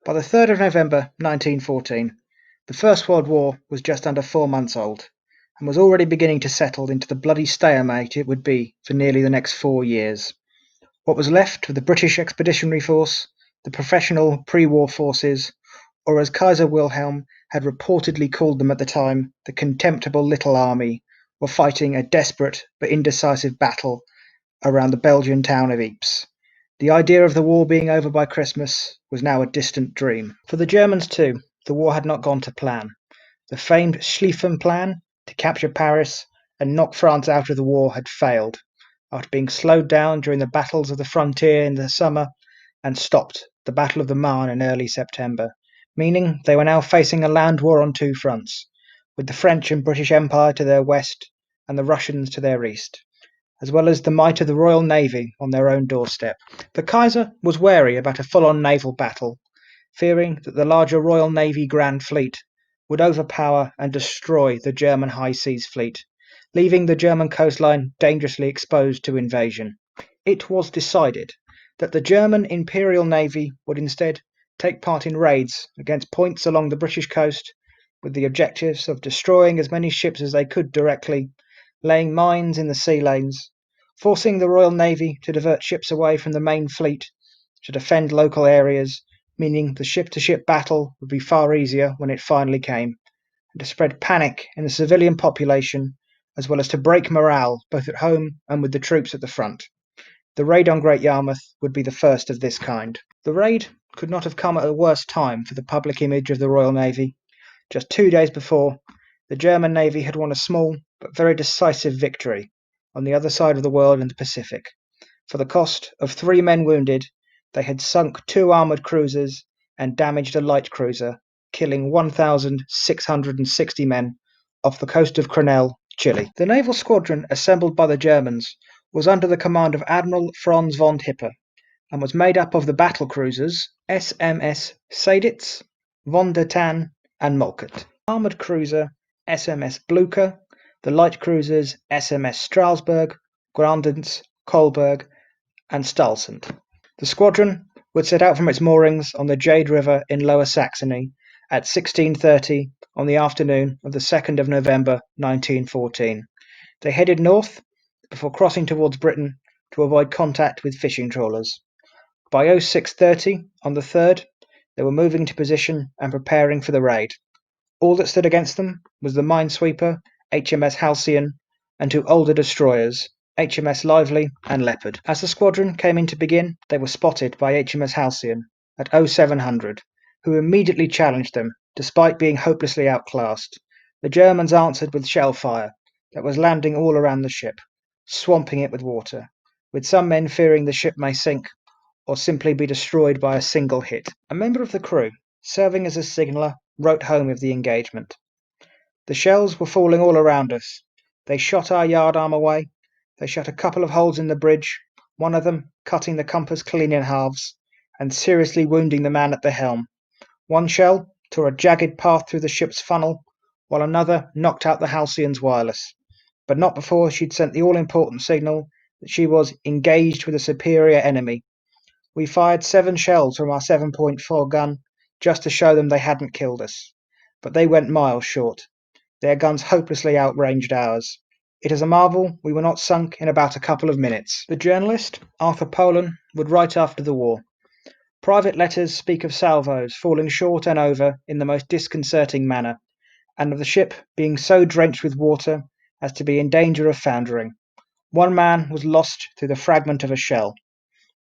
By the 3rd of November 1914, the First World War was just under 4 months old, and was already beginning to settle into the bloody stalemate it would be for nearly the next 4 years. What was left of the British Expeditionary Force, the professional pre-war forces, or as Kaiser Wilhelm had reportedly called them at the time, the contemptible little army, were fighting a desperate but indecisive battle around the Belgian town of Ypres. The idea of the war being over by Christmas was now a distant dream. For the Germans too, the war had not gone to plan. The famed Schlieffen Plan to capture Paris and knock France out of the war had failed, after being slowed down during the battles of the frontier in the summer and stopped at the Battle of the Marne in early September, meaning they were now facing a land war on two fronts, with the French and British Empire to their west and the Russians to their east, as well as the might of the Royal Navy on their own doorstep. The Kaiser was wary about a full-on naval battle, fearing that the larger Royal Navy Grand Fleet would overpower and destroy the German High Seas Fleet, leaving the German coastline dangerously exposed to invasion. It was decided that the German Imperial Navy would instead take part in raids against points along the British coast, with the objectives of destroying as many ships as they could directly, laying mines in the sea lanes, forcing the Royal Navy to divert ships away from the main fleet to defend local areas, meaning the ship-to-ship battle would be far easier when it finally came, and to spread panic in the civilian population, as well as to break morale both at home and with the troops at the front. The raid on Great Yarmouth would be the first of this kind. The raid could not have come at a worse time for the public image of the Royal Navy. Just 2 days before, the German Navy had won a small but very decisive victory on the other side of the world in the Pacific. For the cost of 3 men wounded, they had sunk 2 armoured cruisers and damaged a light cruiser, killing 1,660 men off the coast of Crenel, Chile. The naval squadron assembled by the Germans was under the command of Admiral Franz von Hipper, and was made up of the battle cruisers SMS Seyditz, von der Tann, and Moltke, armoured cruiser SMS Blucher, the light cruisers SMS Strasbourg, Grandens, Kolberg, and Stalsund. The squadron would set out from its moorings on the Jade River in Lower Saxony at 16:30 on the afternoon of the 2nd of November 1914. They headed north before crossing towards Britain to avoid contact with fishing trawlers. By 06:30 on the 3rd, they were moving to position and preparing for the raid. All that stood against them was the minesweeper HMS Halcyon and 2 older destroyers, HMS Lively and Leopard. As the squadron came in to begin, they were spotted by HMS Halcyon at 0700, who immediately challenged them, despite being hopelessly outclassed. The Germans answered with shell fire that was landing all around the ship, swamping it with water, with some men fearing the ship may sink or simply be destroyed by a single hit. A member of the crew, serving as a signaller, wrote home of the engagement. The shells were falling all around us. They shot our yardarm away. They shot a couple of holes in the bridge, one of them cutting the compass clean in halves and seriously wounding the man at the helm. One shell tore a jagged path through the ship's funnel, while another knocked out the Halcyon's wireless, but not before she'd sent the all-important signal that she was engaged with a superior enemy. We fired 7 shells from our 7.4 gun just to show them they hadn't killed us, but they went miles short. Their guns hopelessly outranged ours. It is a marvel we were not sunk in about a couple of minutes. The journalist Arthur Poland would write after the war. Private letters speak of salvos falling short and over in the most disconcerting manner, and of the ship being so drenched with water as to be in danger of foundering. 1 man was lost through the fragment of a shell.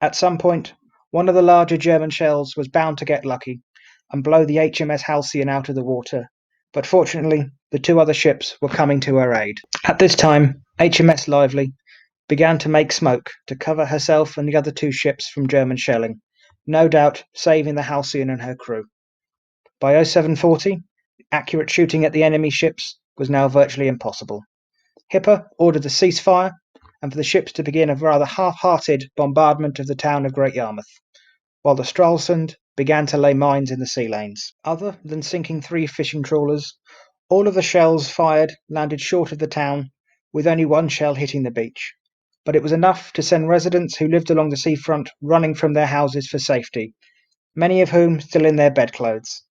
At some point, one of the larger German shells was bound to get lucky and blow the HMS Halcyon out of the water, but fortunately the 2 other ships were coming to her aid. At this time, HMS Lively began to make smoke to cover herself and the other 2 ships from German shelling, no doubt saving the Halcyon and her crew. By 0740, accurate shooting at the enemy ships was now virtually impossible. Hipper ordered a ceasefire and for the ships to begin a rather half-hearted bombardment of the town of Great Yarmouth, while the Stralsund began to lay mines in the sea lanes. Other than sinking 3 fishing trawlers, all of the shells fired landed short of the town, with only 1 shell hitting the beach. But it was enough to send residents who lived along the seafront running from their houses for safety, many of whom still in their bedclothes.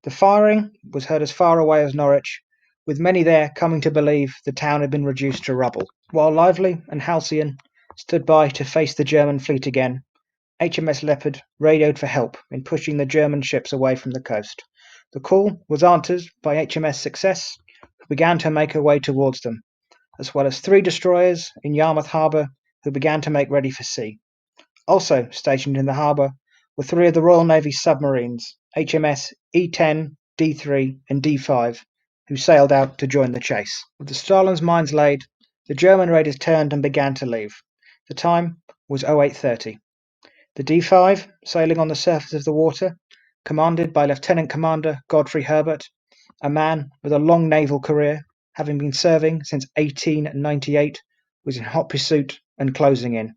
The firing was heard as far away as Norwich, with many there coming to believe the town had been reduced to rubble. While Lively and Halcyon stood by to face the German fleet again, HMS Leopard radioed for help in pushing the German ships away from the coast. The call was answered by HMS Success, who began to make her way towards them, as well as 3 destroyers in Yarmouth Harbour who began to make ready for sea. Also stationed in the harbour were 3 of the Royal Navy's submarines, HMS E-10, D-3 and D-5, who sailed out to join the chase. With the Stalin's mines laid, the German raiders turned and began to leave. The time was 08:30. The D-5, sailing on the surface of the water, commanded by Lieutenant Commander Godfrey Herbert, a man with a long naval career, having been serving since 1898, was in hot pursuit and closing in,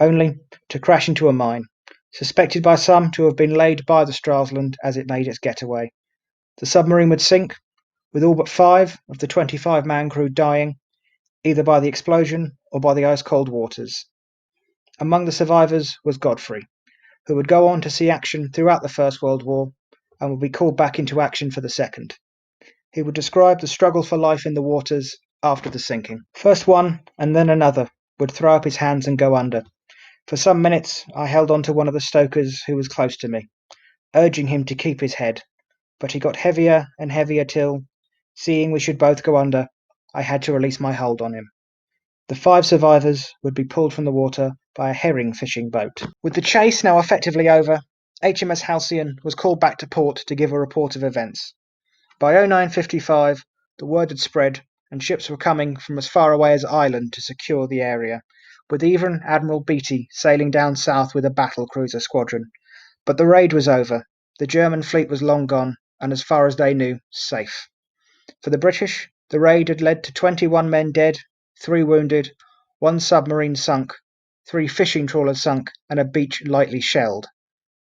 only to crash into a mine, suspected by some to have been laid by the Stralsund as it made its getaway. The submarine would sink, with all but 5 of the 25-man crew dying, either by the explosion or by the ice-cold waters. Among the survivors was Godfrey, who would go on to see action throughout the First World War and would be called back into action for the Second. He would describe the struggle for life in the waters after the sinking. First one and then another would throw up his hands and go under. For some minutes I held on to one of the stokers who was close to me, urging him to keep his head, but he got heavier and heavier till, seeing we should both go under, I had to release my hold on him. The 5 survivors would be pulled from the water by a herring fishing boat. With the chase now effectively over, HMS Halcyon was called back to port to give a report of events. By 09:55, the word had spread, and ships were coming from as far away as Ireland to secure the area, with even Admiral Beatty sailing down south with a battle cruiser squadron. But the raid was over. The German fleet was long gone, and as far as they knew, safe. For the British, the raid had led to 21 men dead, 3 wounded, 1 submarine sunk, 3 fishing trawlers sunk, and a beach lightly shelled.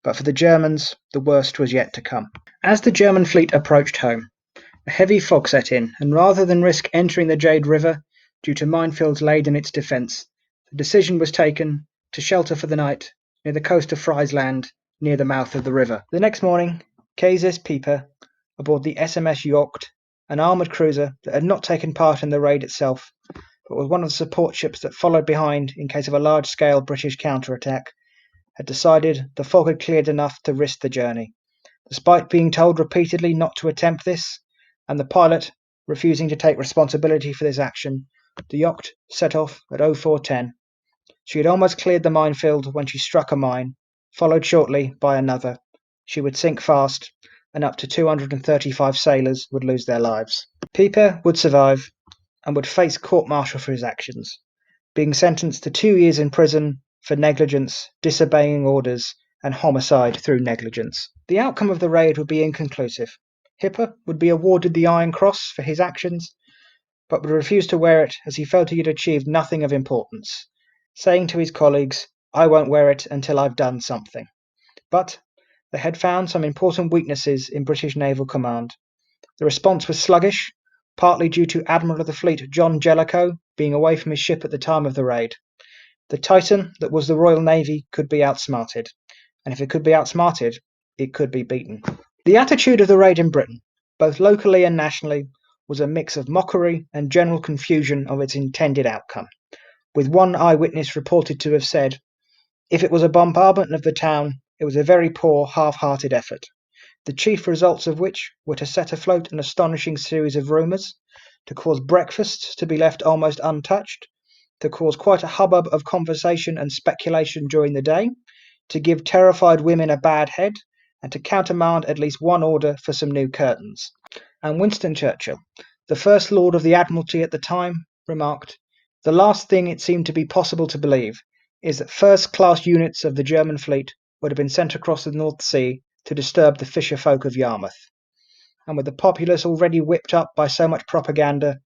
But for the Germans, the worst was yet to come. As the German fleet approached home, a heavy fog set in, and rather than risk entering the Jade River due to minefields laid in its defence, the decision was taken to shelter for the night near the coast of Friesland, near the mouth of the river. The next morning, Kaiser's Pieper, aboard the SMS Yorkt, an armoured cruiser that had not taken part in the raid itself, but was one of the support ships that followed behind in case of a large-scale British counterattack, had decided the fog had cleared enough to risk the journey. Despite being told repeatedly not to attempt this, and the pilot refusing to take responsibility for this action, the yacht set off at 04:10. She had almost cleared the minefield when she struck a mine, followed shortly by another. She would sink fast, and up to 235 sailors would lose their lives. Pieper would survive, and would face court-martial for his actions, being sentenced to 2 years in prison for negligence, disobeying orders, and homicide through negligence. The outcome of the raid would be inconclusive. Hipper would be awarded the Iron Cross for his actions, but would refuse to wear it as he felt he had achieved nothing of importance, saying to his colleagues, "I won't wear it until I've done something." But they had found some important weaknesses in British naval command. The response was sluggish, partly due to Admiral of the Fleet John Jellicoe being away from his ship at the time of the raid. The Titan that was the Royal Navy could be outsmarted, and if it could be outsmarted, it could be beaten. The attitude of the raid in Britain, both locally and nationally, was a mix of mockery and general confusion of its intended outcome, with one eyewitness reported to have said, "If it was a bombardment of the town, it was a very poor, half-hearted effort, the chief results of which were to set afloat an astonishing series of rumours, to cause breakfasts to be left almost untouched, to cause quite a hubbub of conversation and speculation during the day, to give terrified women a bad head, and to countermand at least one order for some new curtains." And Winston Churchill, the First Lord of the Admiralty at the time, remarked, "The last thing it seemed to be possible to believe is that first-class units of the German fleet would have been sent across the North Sea to disturb the fisher folk of Yarmouth." And with the populace already whipped up by so much propaganda,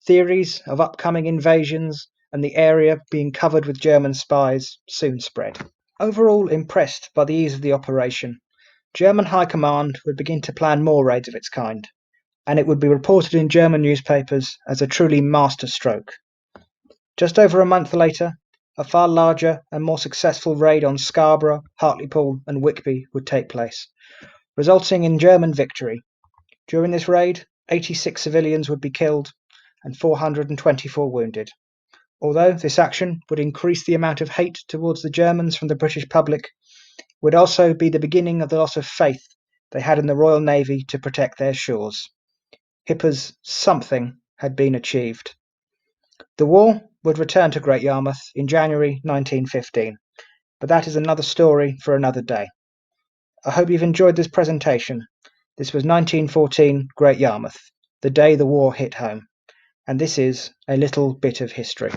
theories of upcoming invasions and the area being covered with German spies soon spread. Overall impressed by the ease of the operation, German High Command would begin to plan more raids of its kind, and it would be reported in German newspapers as a truly master stroke. Just over a month later, a far larger and more successful raid on Scarborough, Hartlepool and Whitby would take place, resulting in German victory. During this raid, 86 civilians would be killed and 424 wounded. Although this action would increase the amount of hate towards the Germans from the British public, it would also be the beginning of the loss of faith they had in the Royal Navy to protect their shores. Hitler's something had been achieved. The war would return to Great Yarmouth in January 1915, but that is another story for another day. I hope you've enjoyed this presentation. This was 1914 Great Yarmouth, the day the war hit home, and this is a little bit of history.